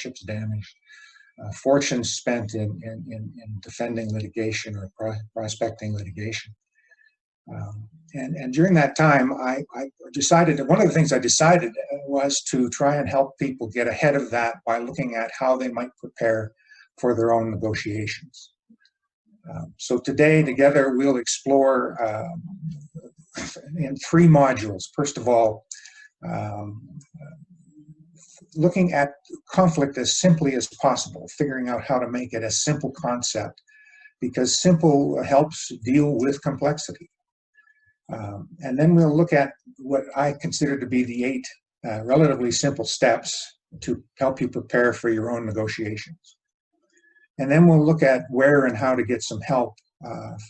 relationships damaged, fortunes spent in defending litigation or prospecting litigation. And during that time, I decided that one of the things I decided was to try and help people get ahead of that by looking at how they might prepare for their own negotiations. So today, together, we'll explore in 3 modules. First of all, looking at conflict as simply as possible, figuring out how to make it a simple concept, because simple helps deal with complexity. And then we'll look at what I consider to be the 8 relatively simple steps to help you prepare for your own negotiations. And then we'll look at where and how to get some help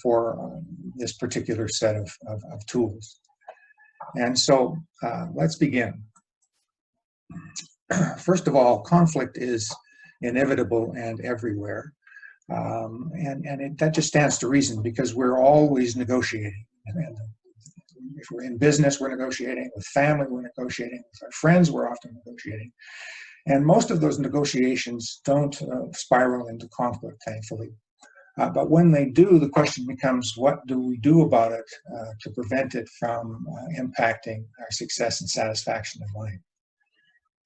for this particular set of tools. And so let's begin. First of all, conflict is inevitable and everywhere. That just stands to reason, because we're always negotiating. And if we're in business, we're negotiating. With family, we're negotiating. With our friends, we're often negotiating. And most of those negotiations don't spiral into conflict, thankfully. But when they do, the question becomes, what do we do about it to prevent it from impacting our success and satisfaction in life?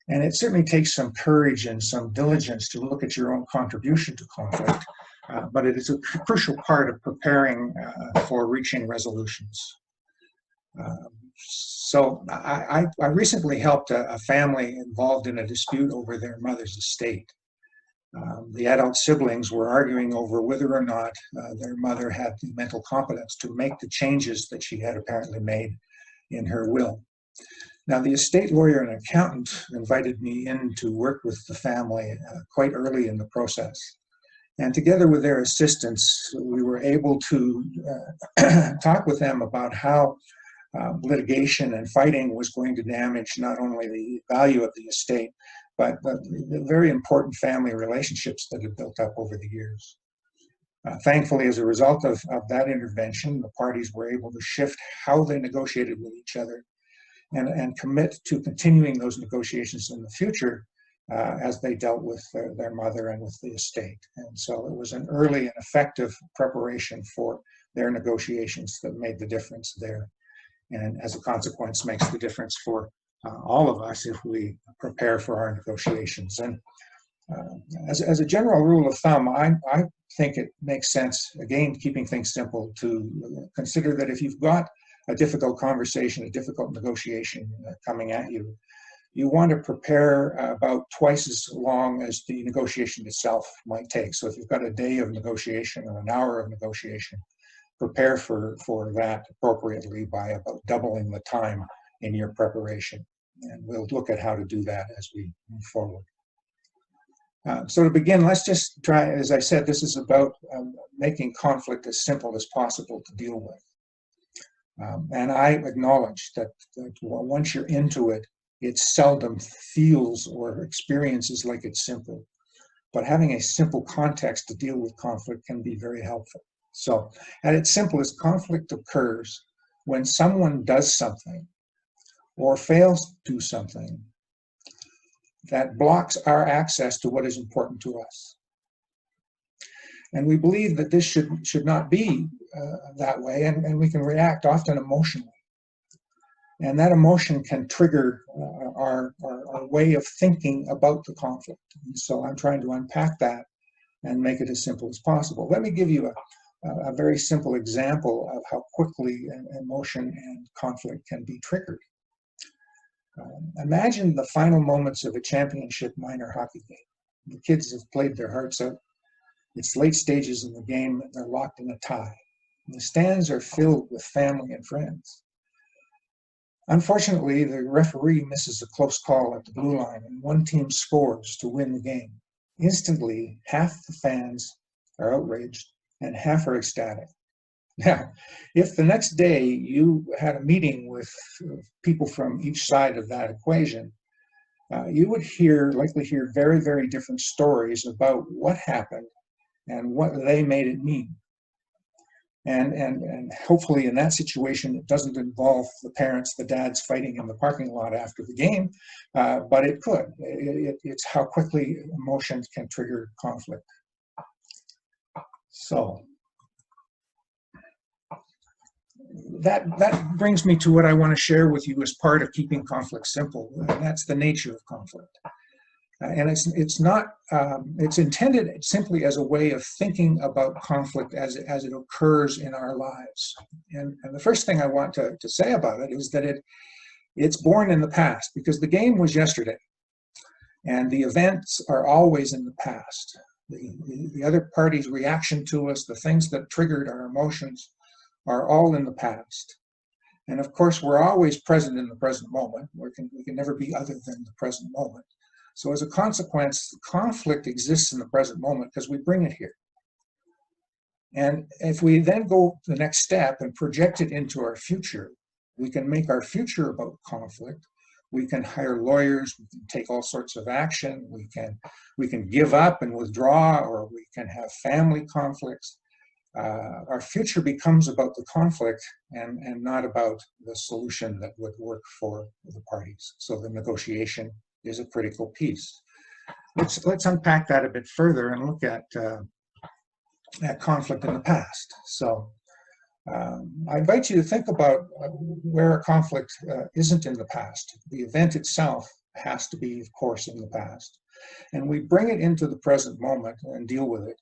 And it certainly takes some courage and some diligence to look at your own contribution to conflict, but it is a crucial part of preparing for reaching resolutions. So I recently helped a family involved in a dispute over their mother's estate. The adult siblings were arguing over whether or not their mother had the mental competence to make the changes that she had apparently made in her will. Now, the estate lawyer and accountant invited me in to work with the family quite early in the process. And together with their assistants, we were able to talk with them about how litigation and fighting was going to damage not only the value of the estate, but the very important family relationships that had built up over the years. Thankfully, as a result of that intervention, the parties were able to shift how they negotiated with each other and commit to continuing those negotiations in the future as they dealt with their mother and with the estate. And so it was an early and effective preparation for their negotiations that made the difference there. And as a consequence, makes the difference for all of us if we prepare for our negotiations. And as a general rule of thumb, I think it makes sense, again, keeping things simple, to consider that if you've got a difficult conversation, a difficult negotiation coming at you, you want to prepare about twice as long as the negotiation itself might take. So if you've got a day of negotiation or an hour of negotiation, prepare for that appropriately by about doubling the time in your preparation. And we'll look at how to do that as we move forward. So to begin, let's just try, as I said, this is about making conflict as simple as possible to deal with. And I acknowledge that once you're into it, it seldom feels or experiences like it's simple. But having a simple context to deal with conflict can be very helpful. So at its simplest, conflict occurs when someone does something or fails to do something that blocks our access to what is important to us. And we believe that this should not be that way, and we can react often emotionally. And that emotion can trigger our way of thinking about the conflict. And so I'm trying to unpack that and make it as simple as possible. Let me give you a very simple example of how quickly emotion and conflict can be triggered. Imagine the final moments of a championship minor hockey game. The kids have played their hearts out. It's late stages in the game, and they're locked in a tie. And the stands are filled with family and friends. Unfortunately, the referee misses a close call at the blue line, and one team scores to win the game. Instantly, half the fans are outraged, and half are ecstatic. Now, if the next day you had a meeting with people from each side of that equation, you would likely hear very, very different stories about what happened and what they made it mean. And hopefully in that situation, it doesn't involve the parents, the dads fighting in the parking lot after the game, but it could. It's how quickly emotions can trigger conflict. So that brings me to what I want to share with you as part of keeping conflict simple, and that's the nature of conflict. And it's not, it's intended simply as a way of thinking about conflict as it occurs in our lives. And the first thing I want to say about it is that it's born in the past, because the game was yesterday, and the events are always in the past. The other party's reaction to us, the things that triggered our emotions, are all in the past. And of course, we're always present in the present moment. We can never be other than the present moment. So as a consequence, conflict exists in the present moment because we bring it here. And if we then go the next step and project it into our future, we can make our future about conflict. We can hire lawyers, we can take all sorts of action, we can give up and withdraw, or we can have family conflicts. Our future becomes about the conflict and not about the solution that would work for the parties. So the negotiation is a critical piece. Let's unpack that a bit further and look at conflict in the past. So I invite you to think about where a conflict isn't in the past. The event itself has to be, of course, in the past. And we bring it into the present moment and deal with it.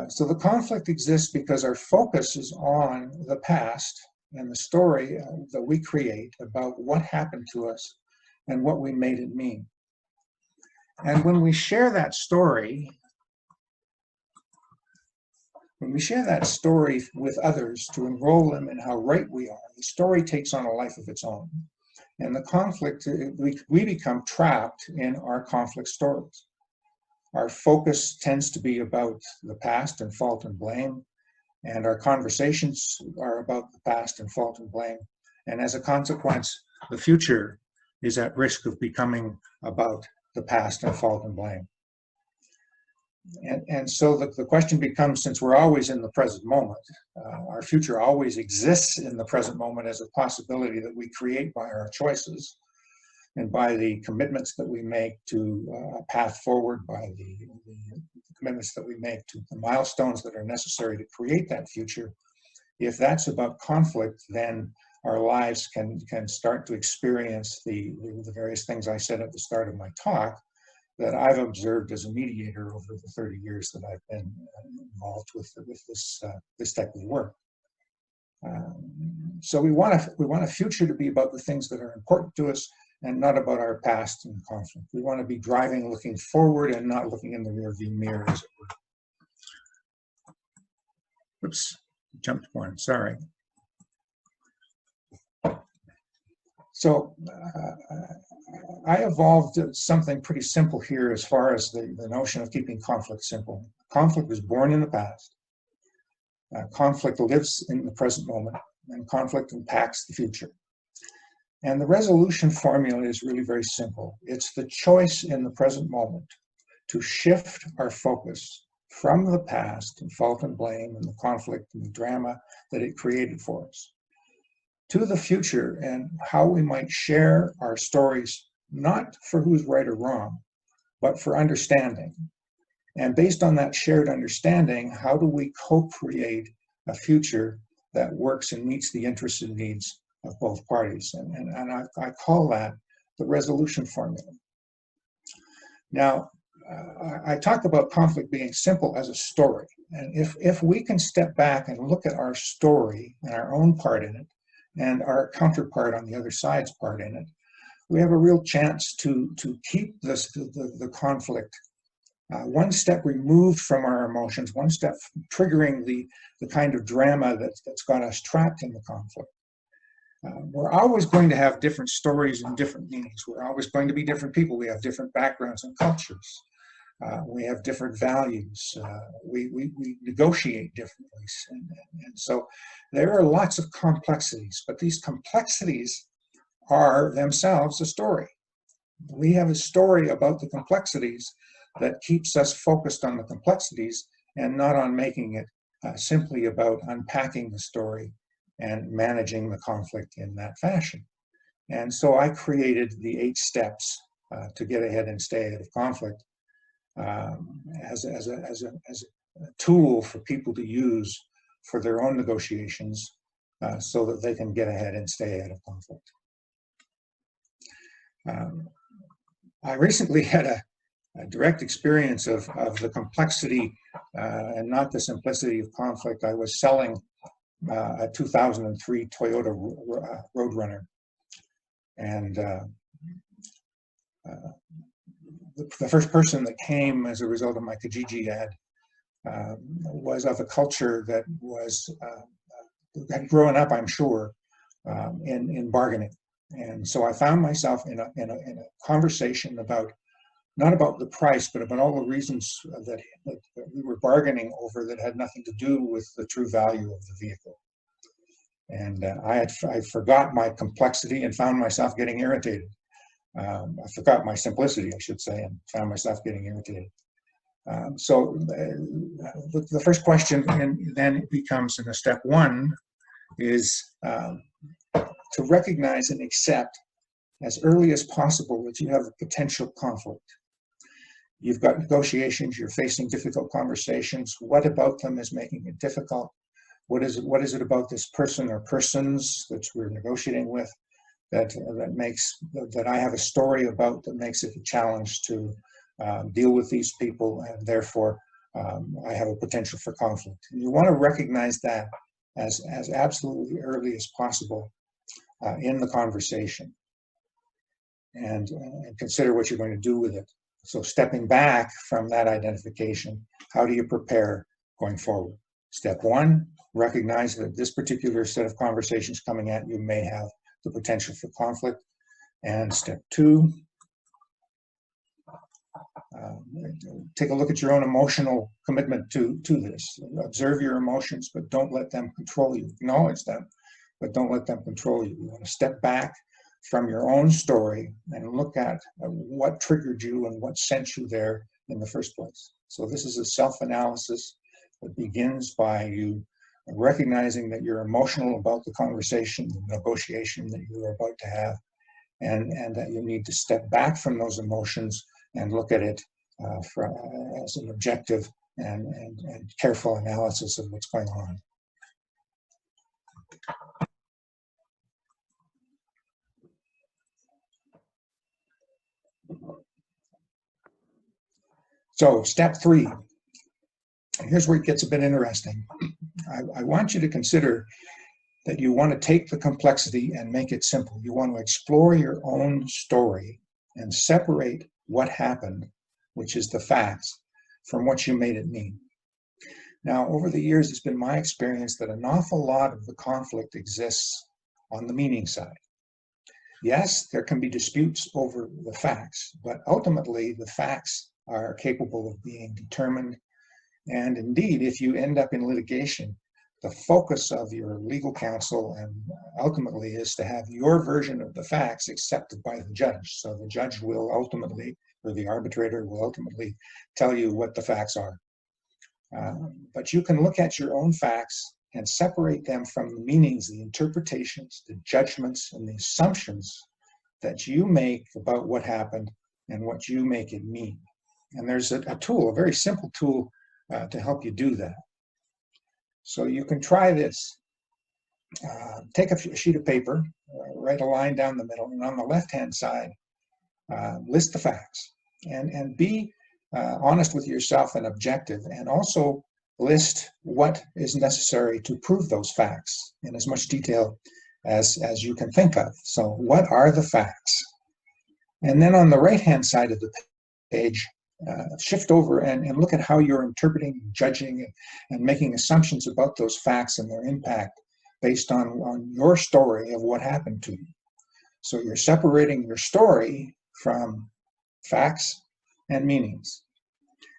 So the conflict exists because our focus is on the past and the story that we create about what happened to us and what we made it mean. And when we share that story with others to enroll them in how right we are, the story takes on a life of its own. And the conflict, we become trapped in our conflict stories. Our focus tends to be about the past and fault and blame, and our conversations are about the past and fault and blame. And as a consequence, the future is at risk of becoming about the past and fault and blame. And so the question becomes, since we're always in the present moment, our future always exists in the present moment as a possibility that we create by our choices and by the commitments that we make to a path forward, by the commitments that we make to the milestones that are necessary to create that future. If that's about conflict, then our lives can start to experience the various things I said at the start of my talk that I've observed as a mediator over the 30 years that I've been involved with this type of work. So we want a future to be about the things that are important to us and not about our past and conflict. We want to be driving, looking forward, and not looking in the rearview mirror, as it were. Oops, jumped one, sorry. So I evolved something pretty simple here as far as the notion of keeping conflict simple. Conflict was born in the past. Conflict lives in the present moment, and conflict impacts the future. And the resolution formula is really very simple. It's the choice in the present moment to shift our focus from the past and fault and blame and the conflict and the drama that it created for us to the future and how we might share our stories, not for who's right or wrong, but for understanding. And based on that shared understanding, how do we co-create a future that works and meets the interests and needs of both parties? And I call that the resolution formula. Now, I talk about conflict being simple as a story. And if we can step back and look at our story and our own part in it, and our counterpart on the other side's part in it, we have a real chance to keep the conflict one step removed from our emotions, one step triggering the kind of drama that's got us trapped in the conflict. We're always going to have different stories and different meanings. We're always going to be different people. We have different backgrounds and cultures. We have different values. We negotiate differently. And so there are lots of complexities, but these complexities are themselves a story. We have a story about the complexities that keeps us focused on the complexities and not on making it simply about unpacking the story and managing the conflict in that fashion. And so I created the 8 steps to get ahead and stay ahead of conflict as a tool for people to use for their own negotiations so that they can get ahead and stay ahead of conflict. I recently had a direct experience of the complexity and not the simplicity of conflict. I was selling a 2003 Toyota Roadrunner, and the first person that came as a result of my Kijiji ad was of a culture that was had grown up, I'm sure, in bargaining. And so I found myself in a conversation about, not about the price, but about all the reasons that we were bargaining over that had nothing to do with the true value of the vehicle. And I forgot my complexity and found myself getting irritated. I forgot my simplicity, I should say, and found myself getting irritated. So the first question then becomes, in step 1, is to recognize and accept as early as possible that you have a potential conflict. You've got negotiations, you're facing difficult conversations. What about them is making it difficult? What is it about this person or persons that we're negotiating with that I have a story about that makes it a challenge to deal with these people, and therefore I have a potential for conflict. And you want to recognize that as absolutely early as possible in the conversation, and consider what you're going to do with it. So stepping back from that identification, how do you prepare going forward? Step 1, recognize that this particular set of conversations coming at you may have the potential for conflict. And step 2, take a look at your own emotional commitment to this. Observe your emotions, but don't let them control you. Acknowledge them, but don't let them control you. You want to step back from your own story and look at what triggered you and what sent you there in the first place. So this is a self-analysis that begins by you recognizing that you're emotional about the conversation, the negotiation that you're about to have, and that you need to step back from those emotions and look at it as an objective and careful analysis of what's going on. So step 3, here's where it gets a bit interesting. I want you to consider that you want to take the complexity and make it simple. You want to explore your own story and separate what happened, which is the facts, from what you made it mean. Now, over the years, it's been my experience that an awful lot of the conflict exists on the meaning side. Yes, there can be disputes over the facts, but ultimately the facts are capable of being determined. And indeed, if you end up in litigation, the focus of your legal counsel and ultimately is to have your version of the facts accepted by the judge. So the judge will ultimately, or the arbitrator will ultimately tell you what the facts are. But you can look at your own facts and separate them from the meanings, the interpretations, the judgments, and the assumptions that you make about what happened and what you make it mean. And there's a tool, a very simple tool to help you do that. So you can try this. Take a sheet of paper, write a line down the middle, and on the left-hand side, list the facts. And be honest with yourself and objective, and also list what is necessary to prove those facts in as much detail as you can think of. So what are the facts? And then on the right-hand side of the page, shift over and look at how you're interpreting, judging, and making assumptions about those facts and their impact based on your story of what happened to you. So you're separating your story from facts and meanings.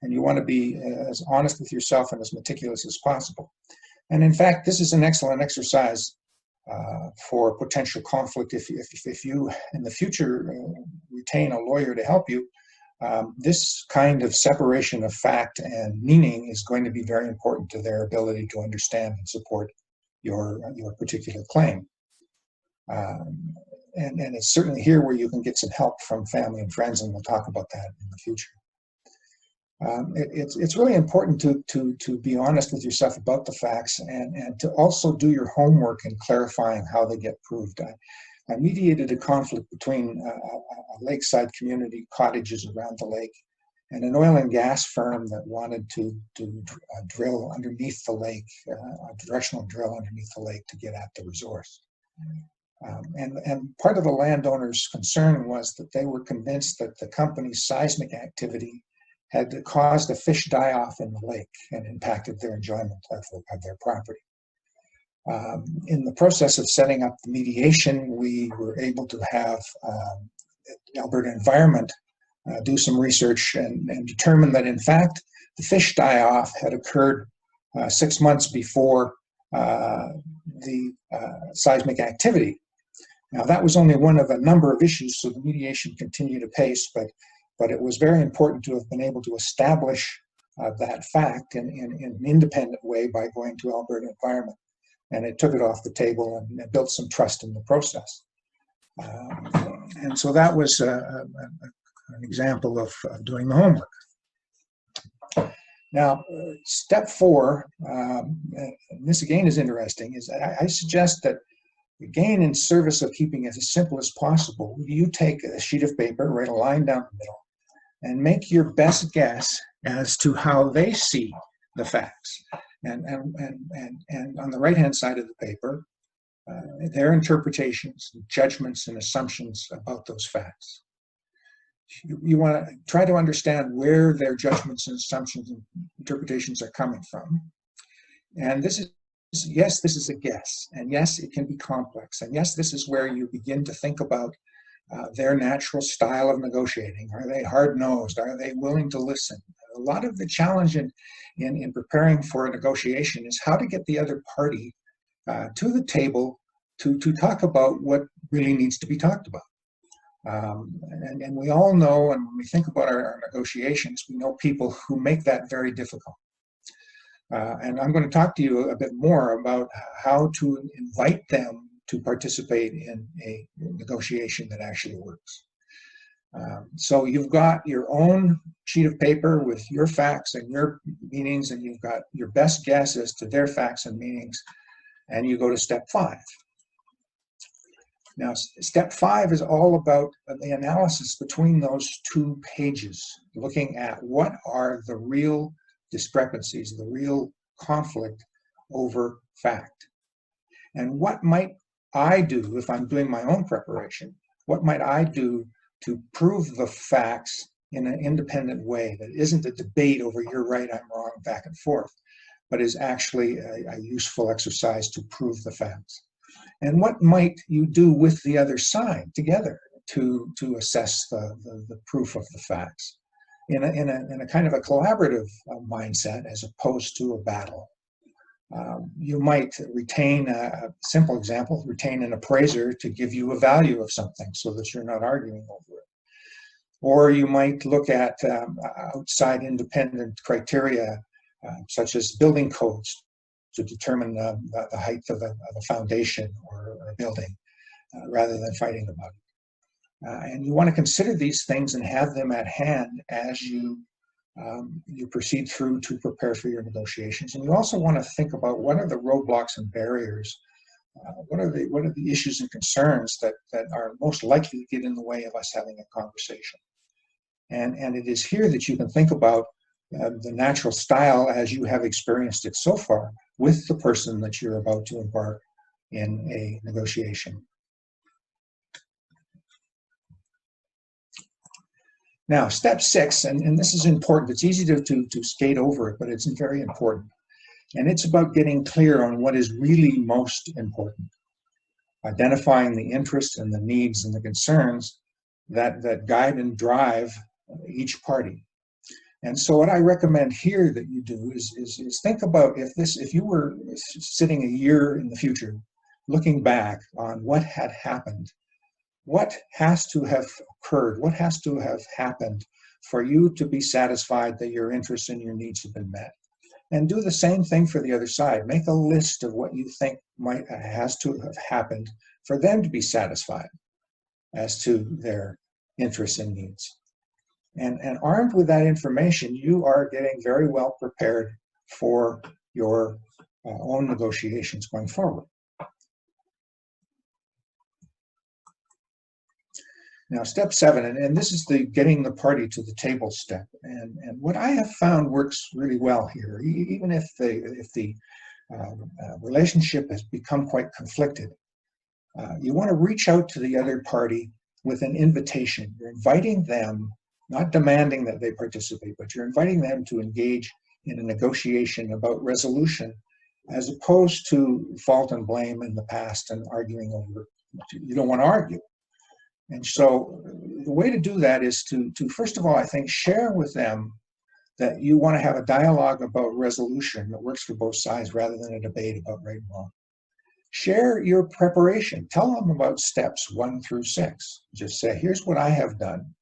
And you want to be as honest with yourself and as meticulous as possible. And in fact, this is an excellent exercise for potential conflict. If you in the future retain a lawyer to help you, this kind of separation of fact and meaning is going to be very important to their ability to understand and support your particular claim. And it's certainly here where you can get some help from family and friends, and we'll talk about that in the future. It's really important to be honest with yourself about the facts, and to also do your homework in clarifying how they get proved. I mediated a conflict between a lakeside community, cottages around the lake, and an oil and gas firm that wanted to drill underneath the lake, a directional drill underneath the lake to get at the resource. And part of the landowner's concern was that they were convinced that the company's seismic activity had caused a fish die-off in the lake and impacted their enjoyment of their property. In the process of setting up the mediation, we were able to have Alberta Environment do some research and determine that, in fact, the fish die-off had occurred 6 months before the seismic activity. Now, that was only one of a number of issues, so the mediation continued apace, but it was very important to have been able to establish that fact in an independent way by going to Alberta Environment. And it took it off the table and built some trust in the process. And so that was an example of doing the homework. Now, step 4, and this again is interesting, is I suggest that, again, in service of keeping it as simple as possible, you take a sheet of paper, write a line down the middle, and make your best guess as to how they see the facts. And on the right-hand side of the paper, their interpretations, judgments, and assumptions about those facts. You want to try to understand where their judgments and assumptions and interpretations are coming from. And this is, yes, this is a guess. And yes, it can be complex. And yes, this is where you begin to think about their natural style of negotiating. Are they hard-nosed? Are they willing to listen? A lot of the challenge in preparing for a negotiation is how to get the other party to the table to talk about what really needs to be talked about. And we all know, and when we think about our negotiations, we know people who make that very difficult. And I'm going to talk to you a bit more about how to invite them to participate in a negotiation that actually works. So you've got your own sheet of paper with your facts and your meanings, and you've got your best guess as to their facts and meanings, and you go to step 5. Now, step 5 is all about the analysis between those 2 pages, looking at what are the real discrepancies, the real conflict over fact. And what might I do if I'm doing my own preparation? What might I do to prove the facts in an independent way that isn't a debate over you're right, I'm wrong, back and forth, but is actually a useful exercise to prove the facts? And what might you do with the other side together to assess the proof of the facts in a kind of a collaborative mindset as opposed to a battle? You might retain, a simple example, retain an appraiser to give you a value of something so that you're not arguing over it. Or you might look at outside independent criteria, such as building codes, to determine the height of a foundation or a building, rather than fighting about it. And you want to consider these things and have them at hand as you proceed through to prepare for your negotiations. And you also want to think about what are the roadblocks and barriers, what are the issues and concerns that are most likely to get in the way of us having a conversation. And it is here that you can think about the natural style as you have experienced it so far with the person that you're about to embark in a negotiation. Now, step 6, and this is important. It's easy to skate over it, but it's very important. And it's about getting clear on what is really most important, identifying the interests and the needs and the concerns that guide and drive each party. And so what I recommend here that you do is think about if you were sitting a year in the future, looking back on what had happened, what has to have occurred, what has to have happened for you to be satisfied that your interests and your needs have been met. And do the same thing for the other side. Make a list of what you think has to have happened for them to be satisfied as to their interests and needs. And armed with that information, you are getting very well prepared for your own negotiations going forward. Now, step 7, and this is the getting the party to the table step. And what I have found works really well here, even if the relationship has become quite conflicted, you want to reach out to the other party with an invitation. You're inviting them, not demanding that they participate, but you're inviting them to engage in a negotiation about resolution, as opposed to fault and blame in the past and arguing over. You don't want to argue. And so the way to do that is to first of all, I think, share with them that you want to have a dialogue about resolution that works for both sides rather than a debate about right and wrong. Share your preparation. Tell them about steps 1 through 6. Just say, here's what I have done.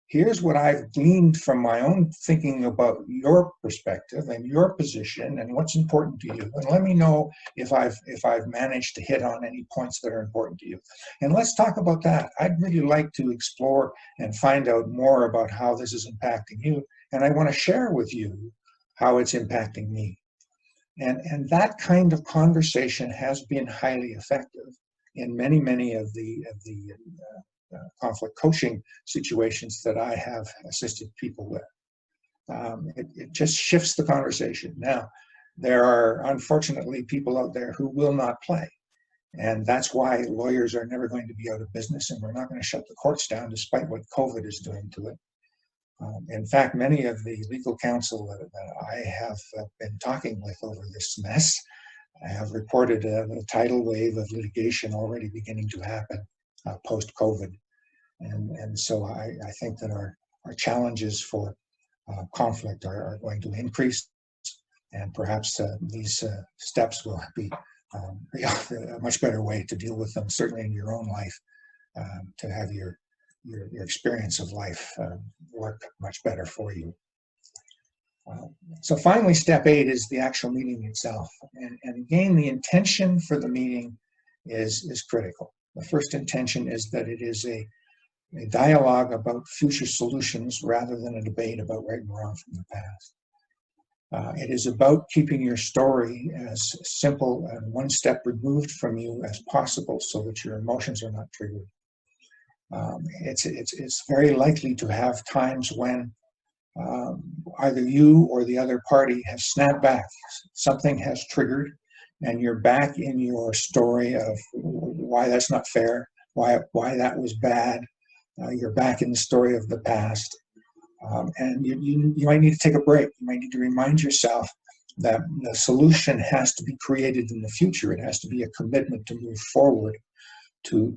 Here's what I've gleaned from my own thinking about your perspective and your position and what's important to you. And let me know if I've managed to hit on any points that are important to you. And let's talk about that. I'd really like to explore and find out more about how this is impacting you. And I want to share with you how it's impacting me. And that kind of conversation has been highly effective in many of the conflict coaching situations that I have assisted people with. It just shifts the conversation. Now, there are unfortunately people out there who will not play. And that's why lawyers are never going to be out of business, and we're not going to shut the courts down despite what COVID is doing to it. In fact, many of the legal counsel that I have been talking with over this mess have reported a tidal wave of litigation already beginning to happen post-COVID. And so I think that our challenges for conflict are going to increase, and perhaps these steps will be a much better way to deal with them, certainly in your own life, to have your experience of life work much better for you. So finally, step 8 is the actual meeting itself. And again, the intention for the meeting is critical. The first intention is that it is a dialogue about future solutions rather than a debate about right and wrong from the past. It is about keeping your story as simple and one step removed from you as possible so that your emotions are not triggered. It's very likely to have times when either you or the other party have snapped back. Something has triggered, and you're back in your story of why that's not fair, why that was bad. You're back in the story of the past. And you might need to take a break. You might need to remind yourself that the solution has to be created in the future. It has to be a commitment to move forward, to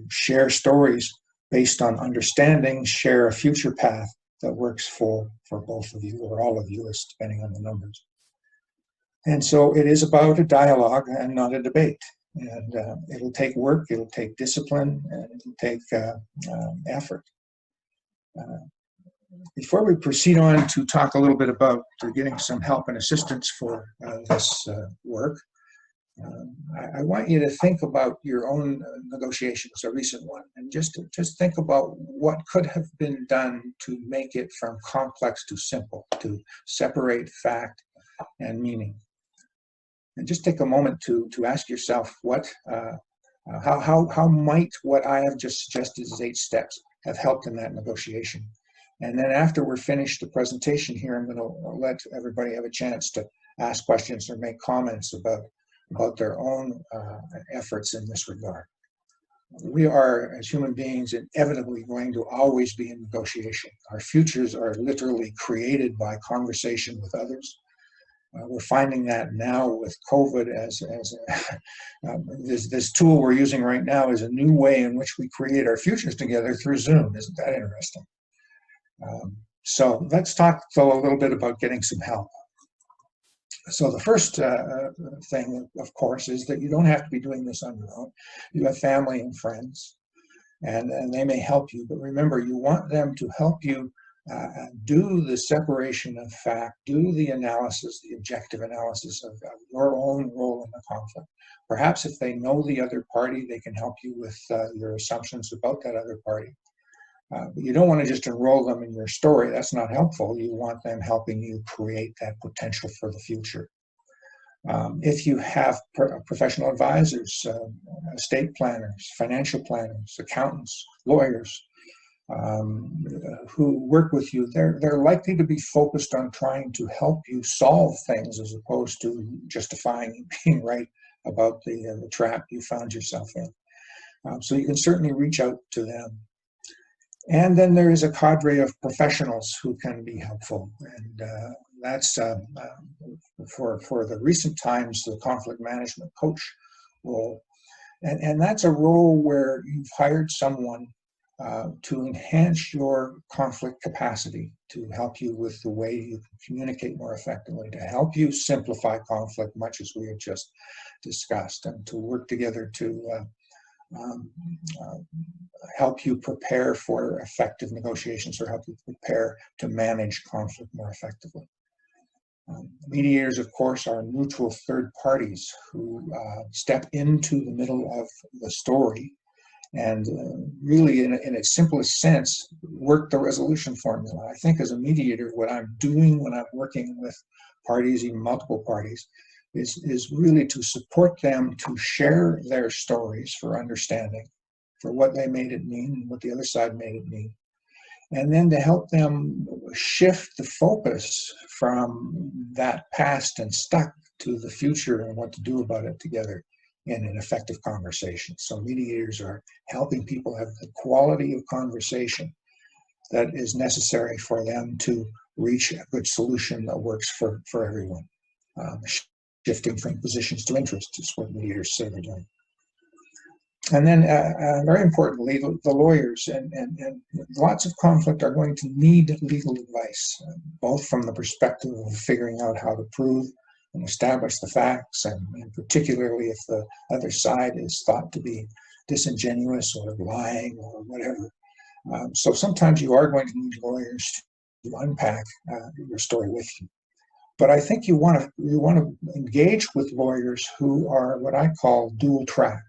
share stories based on understanding, share a future path that works for both of you or all of you, depending on the numbers. And so it is about a dialogue and not a debate. And it'll take work, it'll take discipline, and it'll take effort. Before we proceed on to talk a little bit about getting some help and assistance for this work, I want you to think about your own negotiations, a recent one, and just think about what could have been done to make it from complex to simple, to separate fact and meaning. And just take a moment to ask yourself how might what I have just suggested as 8 steps have helped in that negotiation. And then after we're finished the presentation here, I'm going to let everybody have a chance to ask questions or make comments about their own efforts in this regard. We are, as human beings, inevitably going to always be in negotiation. Our futures are literally created by conversation with others. We're finding that now with COVID as this tool we're using right now is a new way in which we create our futures together through Zoom. Isn't that interesting? So let's talk, though, a little bit about getting some help. So the first thing, of course, is that you don't have to be doing this on your own. You have family and friends. and they may help you. But remember, you want them to help you do the separation of fact, do the analysis, the objective analysis of your own role in the conflict. Perhaps if they know the other party, they can help you with your assumptions about that other party. But you don't want to just enroll them in your story. That's not helpful. You want them helping you create that potential for the future. If you have professional advisors, estate planners, financial planners, accountants, lawyers, who work with you, they're likely to be focused on trying to help you solve things as opposed to justifying being right about the trap you found yourself in. So you can certainly reach out to them. And then there is a cadre of professionals who can be helpful, and that's for the recent times the conflict management coach role, and that's a role where you've hired someone to enhance your conflict capacity, to help you with the way you can communicate more effectively, to help you simplify conflict, much as we have just discussed, and to work together to help you prepare for effective negotiations, or help you prepare to manage conflict more effectively. Mediators, of course, are neutral third parties who step into the middle of the story and really, in its simplest sense, work the resolution formula. I think as a mediator, what I'm doing when I'm working with parties, even multiple parties, is really to support them to share their stories for understanding, for what they made it mean and what the other side made it mean. And then to help them shift the focus from that past and stuck to the future and what to do about it together in an effective conversation. So mediators are helping people have the quality of conversation that is necessary for them to reach a good solution that works for everyone. Shifting from positions to interest is what mediators say they're doing. And then very importantly, the lawyers and lots of conflict are going to need legal advice, both from the perspective of figuring out how to prove and establish the facts, and particularly if the other side is thought to be disingenuous or lying or whatever. So sometimes you are going to need lawyers to unpack your story with you. But I think you want to engage with lawyers who are what I call dual track.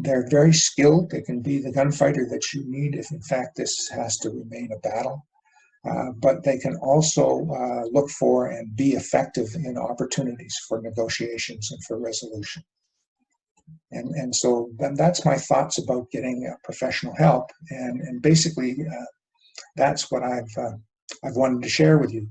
They're very skilled. They can be the gunfighter that you need if, in fact, this has to remain a battle. But they can also look for and be effective in opportunities for negotiations and for resolution. And so that's my thoughts about getting professional help. And basically, that's what I've wanted to share with you.